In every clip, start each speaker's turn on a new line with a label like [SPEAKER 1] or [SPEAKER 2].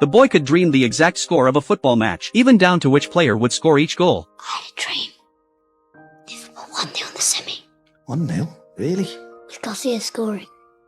[SPEAKER 1] The boy could dream the exact score of a football match, even down to which player would score each goal.
[SPEAKER 2] I had a dream. Liverpool 1-0 in the semi.
[SPEAKER 3] 1-0? Really?
[SPEAKER 2] With Garcia scoring.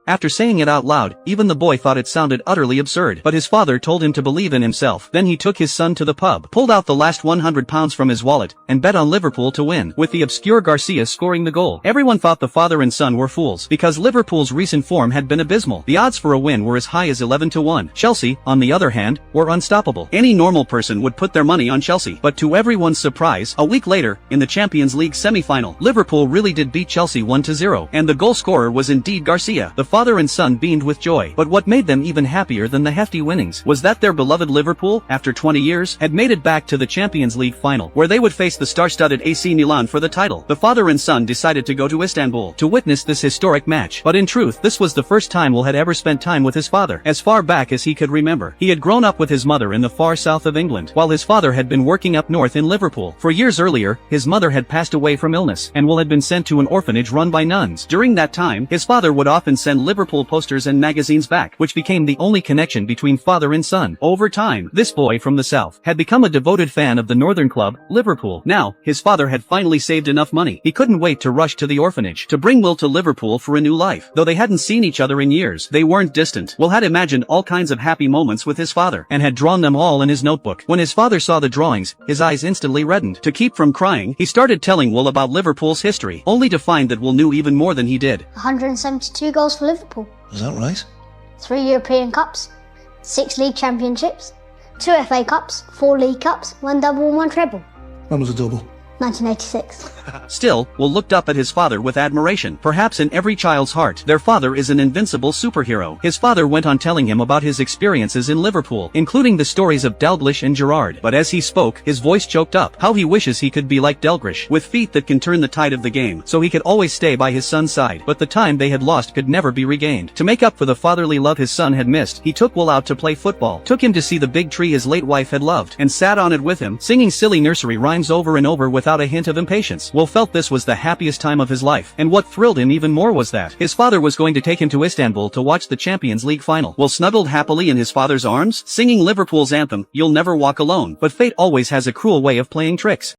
[SPEAKER 1] After saying it out loud, even the boy thought it sounded utterly absurd, but his father told him to believe in himself. Then he took his son to the pub, pulled out the last £100 from his wallet, and bet on Liverpool to win, with the obscure Garcia scoring the goal. Everyone thought the father and son were fools, because Liverpool's recent form had been abysmal. The odds for a win were as high as 11-1. Chelsea, on the other hand, were unstoppable. Any normal person would put their money on Chelsea. But to everyone's surprise, a week later, in the Champions League semi-final, Liverpool really did beat Chelsea 1-0, and the goal scorer was indeed Garcia. The father and son beamed with joy. But what made them even happier than the hefty winnings was that their beloved Liverpool, after 20 years, had made it back to the Champions League final, where they would face the star-studded AC Milan for the title. The father and son decided to go to Istanbul to witness this historic match. But in truth, this was the first time Will had ever spent time with his father, as far back as he could remember. He had grown up with his mother in the far south of England, while his father had been working up north in Liverpool. For years earlier, his mother had passed away from illness, and Will had been sent to an orphanage run by nuns. During that time, his father would often send Liverpool posters and magazines back, which became the only connection between father and son. Over time, this boy from the south had become a devoted fan of the northern club, Liverpool. Now, his father had finally saved enough money. He couldn't wait to rush to the orphanage to bring Will to Liverpool for a new life. Though they hadn't seen each other in years, they weren't distant. Will had imagined all kinds of happy moments with his father, and had drawn them all in his notebook. When his father saw the drawings, his eyes instantly reddened. To keep from crying, he started telling Will about Liverpool's history, only to find that Will knew even more than he did.
[SPEAKER 2] 172 goals for Liverpool.
[SPEAKER 3] Is that right?
[SPEAKER 2] 3 European Cups, 6 League Championships, 2 FA Cups, 4 League Cups, 1 double and 1 treble.
[SPEAKER 3] When was a double?
[SPEAKER 2] 1986.
[SPEAKER 1] Still, Will looked up at his father with admiration. Perhaps in every child's heart, their father is an invincible superhero. His father went on telling him about his experiences in Liverpool, including the stories of Dalglish and Gerrard. But as he spoke, his voice choked up. How he wishes he could be like Dalglish, with feet that can turn the tide of the game, so he could always stay by his son's side. But the time they had lost could never be regained. To make up for the fatherly love his son had missed, he took Will out to play football, took him to see the big tree his late wife had loved, and sat on it with him, singing silly nursery rhymes over and over without a hint of impatience. Will felt this was the happiest time of his life, and what thrilled him even more was that his father was going to take him to Istanbul to watch the Champions League final. Will snuggled happily in his father's arms, singing Liverpool's anthem, "You'll Never Walk Alone." But fate always has a cruel way of playing tricks.